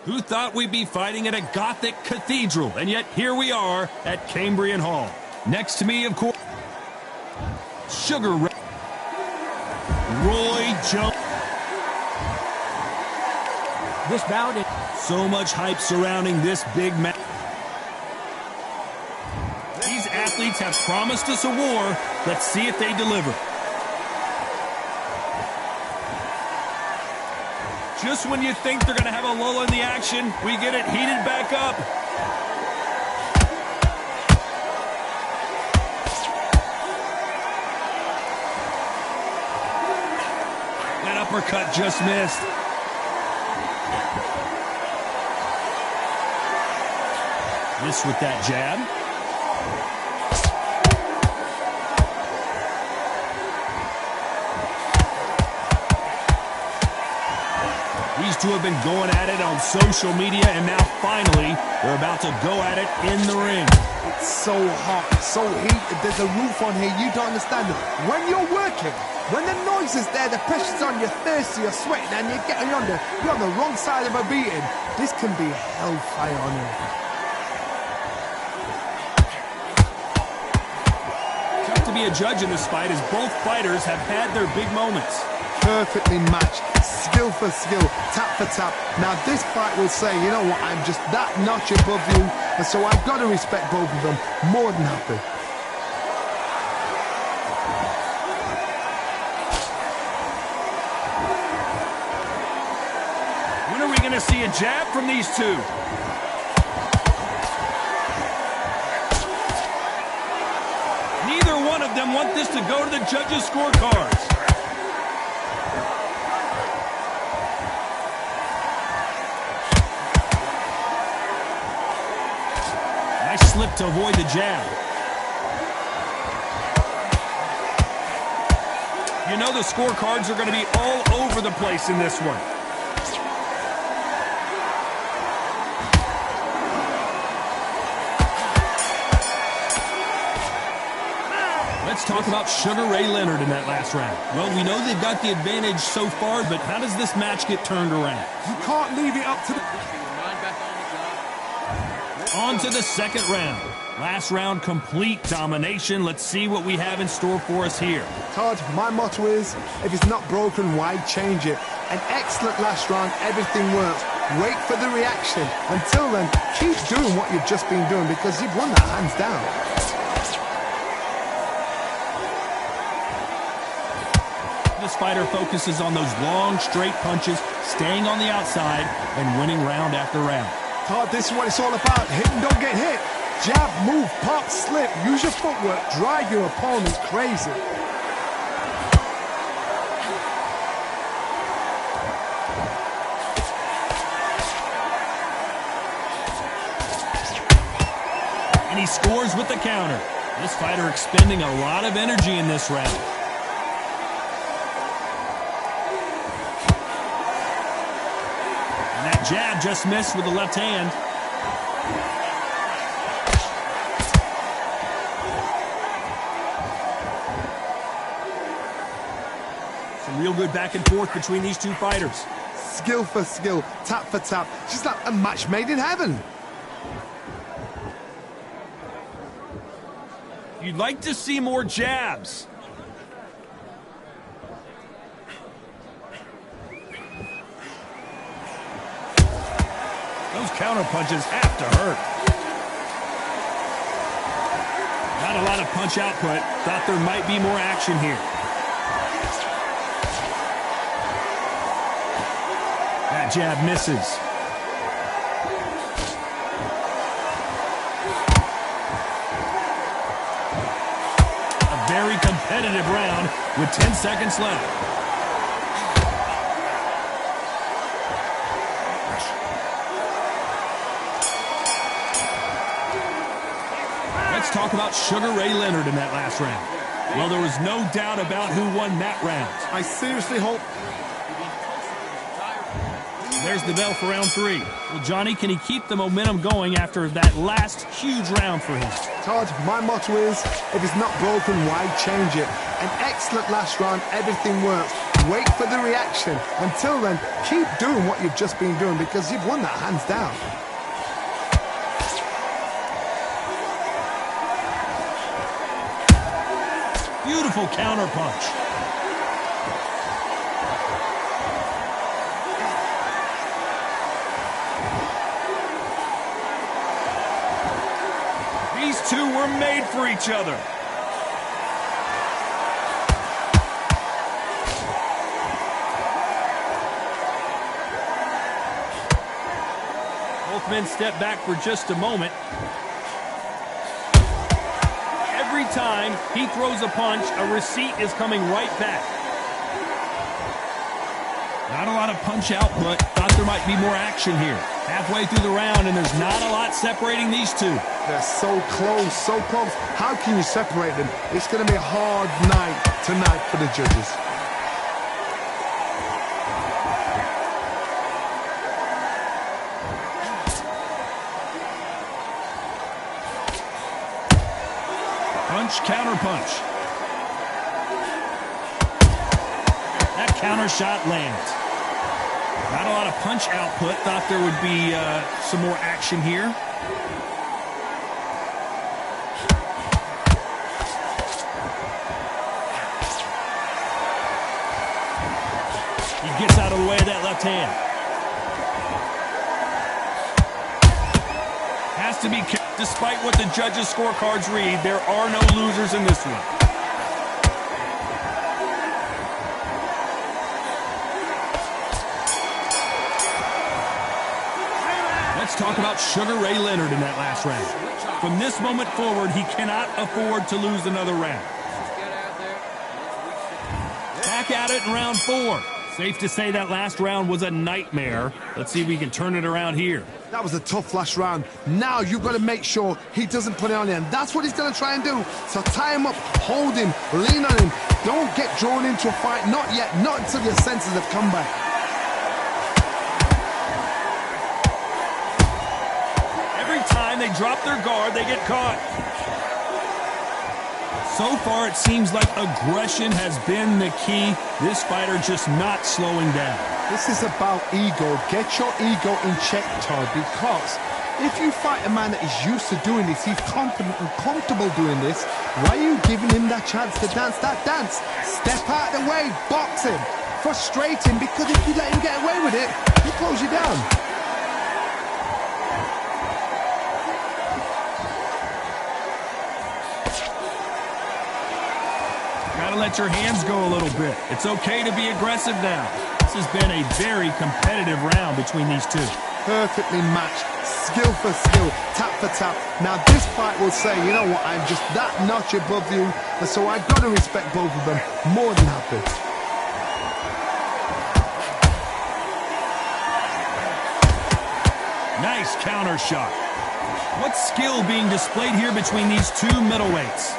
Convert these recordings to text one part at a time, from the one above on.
Who thought we'd be fighting at a Gothic cathedral? And yet here we are at Cambrian Hall. Next to me, of course, Sugar Ray Roy Jones. This bout is so much hype surrounding this big match. These athletes have promised us a war. Let's see if they deliver. Just when you think they're going to have a lull in the action, we get it heated back up. That uppercut just missed. Missed with that jab. These two have been going at it on social media, and now finally they're about to go at it in the ring. It's so hot, so heated, there's a roof on here, you don't understand it. When you're working, when the noise is there, the pressure's on, you're thirsty, you're sweating, and you're getting you're on the wrong side of a beating. This can be hellfire on you. Tough to be a judge in this fight, as both fighters have had their big moments. Perfectly matched, skill for skill, tap for tap. Now this fight will say, you know what, I'm just that notch above you, and so I've got to respect both of them. More than happy. When are we going to see a jab from these two? Neither one of them want this to go to the judges' scorecards. Nice slip to avoid the jab. You know the scorecards are going to be all over the place in this one. Let's talk about Sugar Ray Leonard in that last round. Well, we know they've got the advantage so far, but how does this match get turned around? You can't leave it up to the... On to the second round. Last round, complete domination. Let's see what we have in store for us here. Todd, my motto is, if it's not broken, why change it? An excellent last round, everything works. Wait for the reaction. Until then, keep doing what you've just been doing, because you've won that hands down. This fighter focuses on those long, straight punches, staying on the outside, and winning round after round. Todd, this is what it's all about. Hit and don't get hit. Jab, move, pop, slip. Use your footwork. Drive your opponent crazy. And he scores with the counter. This fighter expending a lot of energy in this round. And that jab just missed with the left hand. Some real good back and forth between these two fighters. Skill for skill, tap for tap. Just like a match made in heaven. You'd like to see more jabs. Those counter punches have to hurt. Not a lot of punch output. Thought there might be more action here. That jab misses. A very competitive round with 10 seconds left. Let's talk about Sugar Ray Leonard in that last round. Well, there was no doubt about who won that round. I seriously hope... There's the bell for round 3. Well, Johnny, can he keep the momentum going after that last huge round for him? Todd, my motto is, if it's not broken, why change it? An excellent last round, everything works. Wait for the reaction. Until then, keep doing what you've just been doing because you've won that hands down. Beautiful counter punch. These two were made for each other. Both men step back for just a moment. Every time he throws a punch, a receipt is coming right back. Not a lot of punch output. Thought there might be more action here. Halfway through the round, and there's not a lot separating these two. They're so close, so close. How can you separate them? It's going to be a hard night tonight for the judges. Punch, counter punch. That counter shot lands. Not a lot of punch output. Thought there would be some more action here. He gets out of the way of that left hand. Has to be careful. Despite what the judges' scorecards read, there are no losers in this one. Let's talk about Sugar Ray Leonard in that last round. From this moment forward, he cannot afford to lose another round. Back at it in round 4. Safe to say that last round was a nightmare. Let's see if we can turn it around here. That was a tough last round. Now you've got to make sure he doesn't put it on him. That's what he's going to try and do. So tie him up, hold him, lean on him. Don't get drawn into a fight. Not yet. Not until your senses have come back. Every time they drop their guard, they get caught. So far, it seems like aggression has been the key. This fighter just not slowing down. This is about ego. Get your ego in check, Todd, because if you fight a man that is used to doing this, he's confident and comfortable doing this, why are you giving him that chance to dance that dance? Step out of the way, box him, frustrate him, because if you let him get away with it, he'll close you down. Gotta let your hands go a little bit. It's okay to be aggressive now. This has been a very competitive round between these two. Perfectly matched, skill for skill, tap for tap. Now this fight will say, you know what, I'm just that notch above you, and so I've got to respect both of them more than happy. Nice counter shot. What skill being displayed here between these two middleweights?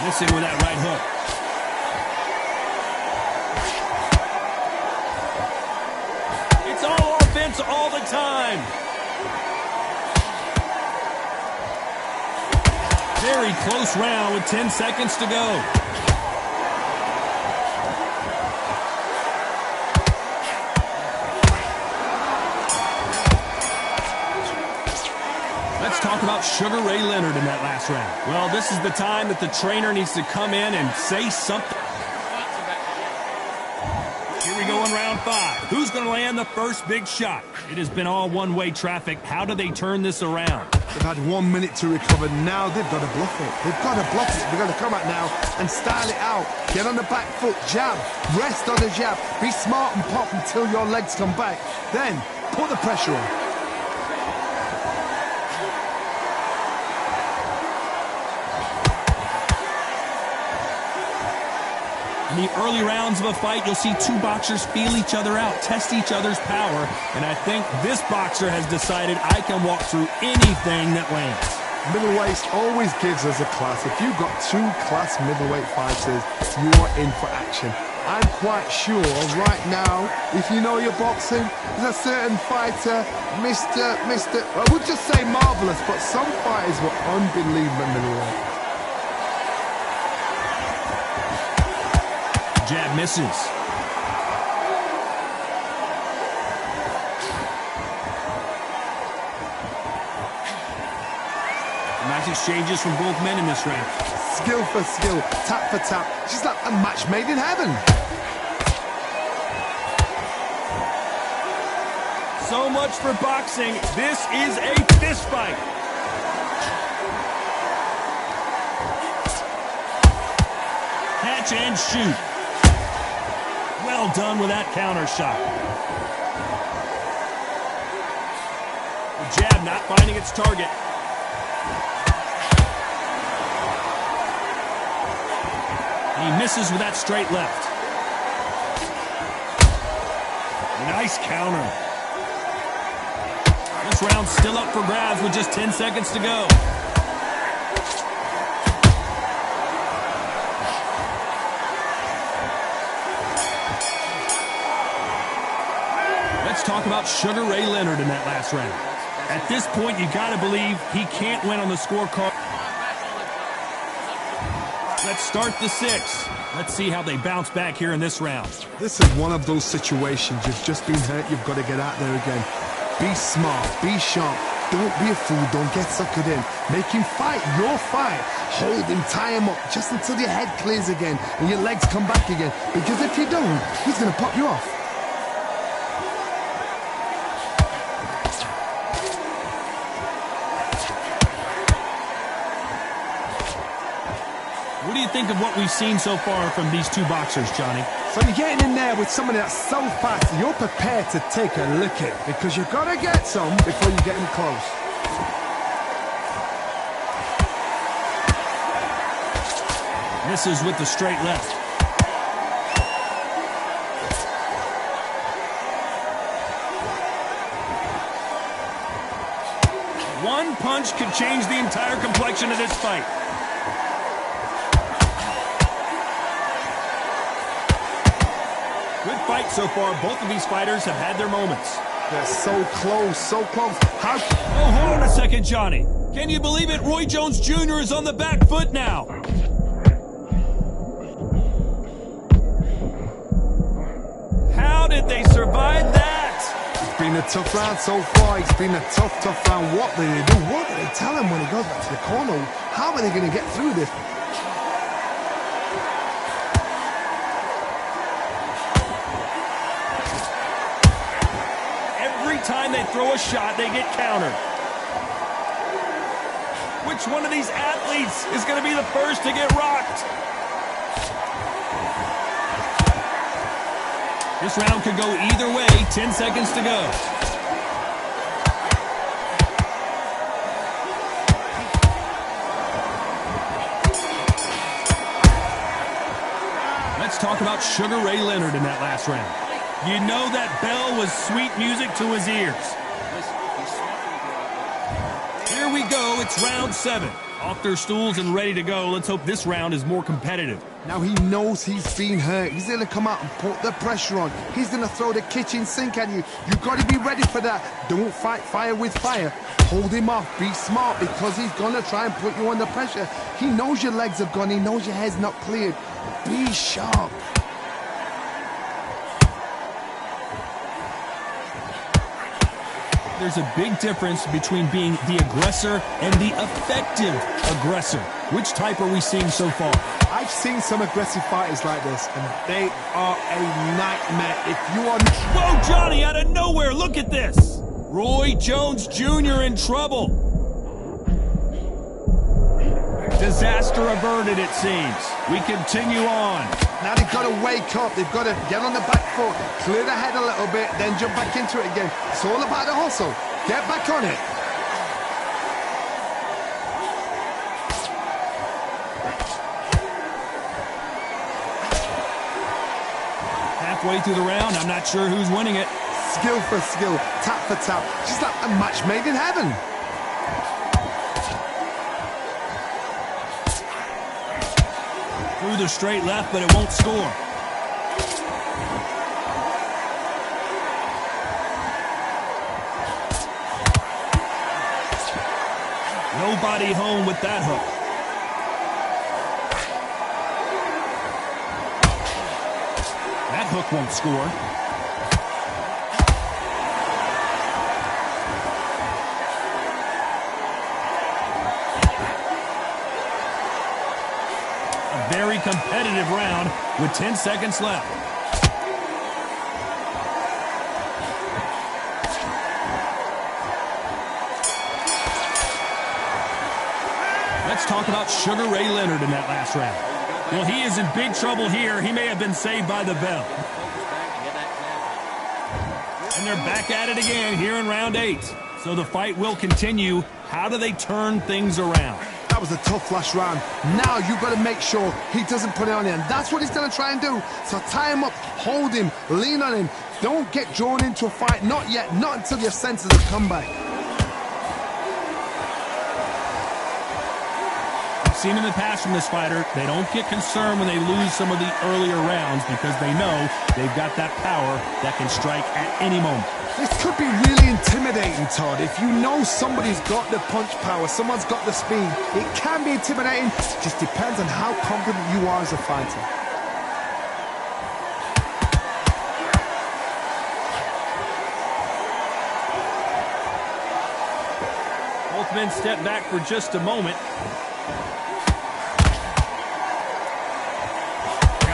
Missing with that right hook. It's all offense all the time. Very close round with 10 seconds to go. Let's talk about Sugar Ray Leonard in that last round. Well, this is the time that the trainer needs to come in and say something. Here we go in round 5. Who's going to land the first big shot? It has been all one-way traffic. How do they turn this around? They've had 1 minute to recover. Now they've got to bluff it. They've got to bluff it. They've got to come out now and style it out. Get on the back foot, jab, rest on the jab. Be smart and pop until your legs come back. Then put the pressure on. In the early rounds of a fight, you'll see two boxers feel each other out, test each other's power, and I think this boxer has decided I can walk through anything that lands. Middleweight always gives us a class. If you've got two class middleweight fighters, you're in for action. I'm quite sure right now, if you know your boxing, there's a certain fighter, Mr. I would just say marvelous, but some fighters were unbelievable middleweight. Jab misses. Nice exchanges from both men in this round. Skill for skill, tap for tap. She's like a match made in heaven. So much for boxing. This is a fist fight. Catch and shoot. Well done with that counter shot. The jab not finding its target. He misses with that straight left. Nice counter. This round's still up for grabs with just 10 seconds to go. Let's talk about Sugar Ray Leonard in that last round. At this point, you got to believe he can't win on the scorecard. Let's start the sixth. Let's see how they bounce back here in this round. This is one of those situations. You've just been hurt. You've got to get out there again. Be smart. Be sharp. Don't be a fool. Don't get suckered in. Make him fight your fight. Hold him. Tie him up just until your head clears again and your legs come back again. Because if you don't, he's going to pop you off. What do you think of what we've seen so far from these two boxers, Johnny? So you're getting in there with somebody that's so fast, you're prepared to take a licking because you've got to get some before you get him close. Misses with the straight left. One punch could change the entire complexion of this fight. Good fight so far. Both of these fighters have had their moments. They're so close, so close. How? Oh, hold on a second, Johnny. Can you believe it? Roy Jones Jr. is on the back foot now. How did they survive that? It's been a tough round so far. It's been a tough round. What do they do? What do they tell him when he goes back to the corner? How are they going to get through this? Time they throw a shot, they get countered. Which one of these athletes is going to be the first to get rocked? This round could go either way. 10 seconds to go. Let's talk about Sugar Ray Leonard in that last round. You know that bell was sweet music to his ears. Here we go. It's round 7. Off their stools and ready to go. Let's hope this round is more competitive. Now he knows he's been hurt. He's going to come out and put the pressure on. He's going to throw the kitchen sink at you. You've got to be ready for that. Don't fight fire with fire. Hold him off. Be smart because he's going to try and put you under pressure. He knows your legs are gone. He knows your head's not cleared. Be sharp. There's a big difference between being the aggressor and the effective aggressor. Which type are we seeing so far? I've seen some aggressive fighters like this, and they are a nightmare. If you are... Whoa, Johnny, out of nowhere, look at this! Roy Jones Jr. in trouble. Disaster averted, it seems. We continue on. Now they've got to wake up. They've got to get on the back foot, clear the head a little bit, then jump back into it again. It's all about the hustle. Get back on it. Halfway through the round, I'm not sure who's winning it. Skill for skill, tap for tap. She's like a match made in heaven. through the straight left, but it won't score. Nobody home with that hook. That hook won't score. A very competitive round with 10 seconds left. Let's talk about Sugar Ray Leonard in that last round. Well, he is in big trouble here. He may have been saved by the bell. And they're back at it again here in round 8. So the fight will continue. How do they turn things around? That was a tough last round. Now you've got to make sure he doesn't put it on you, and that's what he's going to try and do. So tie him up, hold him, lean on him. Don't get drawn into a fight. Not yet. Not until your senses have come back. Seen in the past from this fighter, they don't get concerned when they lose some of the earlier rounds because they know they've got that power that can strike at any moment. This could be really intimidating, Todd. If you know somebody's got the punch power, someone's got the speed, it can be intimidating. Just depends on how confident you are as a fighter. Both men step back for just a moment.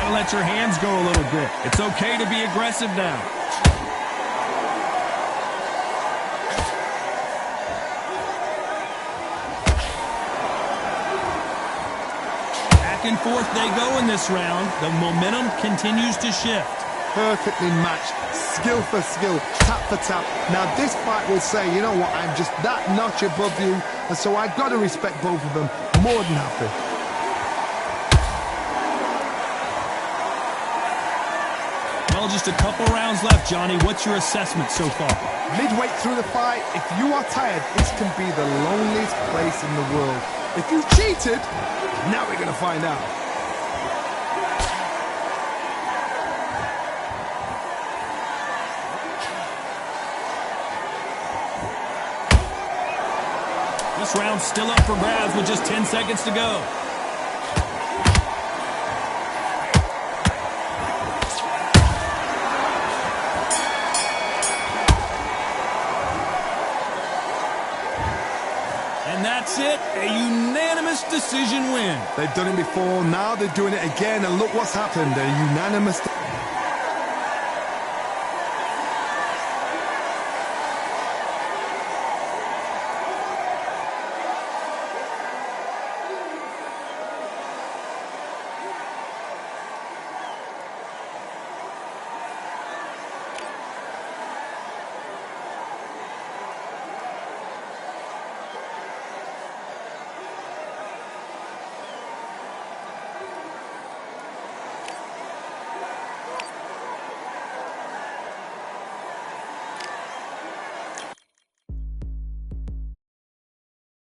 Let your hands go a little bit. It's okay to be aggressive now. Back and forth they go in this round. The momentum continues to shift. Perfectly matched, skill for skill, tap for tap. Now this fight will say, you know what, I'm just that notch above you, and so I've got to respect both of them. More than happy. Well, just a couple rounds left, Johnny. What's your assessment so far? Midway through the fight, if you are tired, this can be the loneliest place in the world. If you've cheated, now we're going to find out. This round's still up for grabs with just 10 seconds to go. And that's it, a unanimous decision win. They've done it before, now they're doing it again, and look what's happened, a unanimous...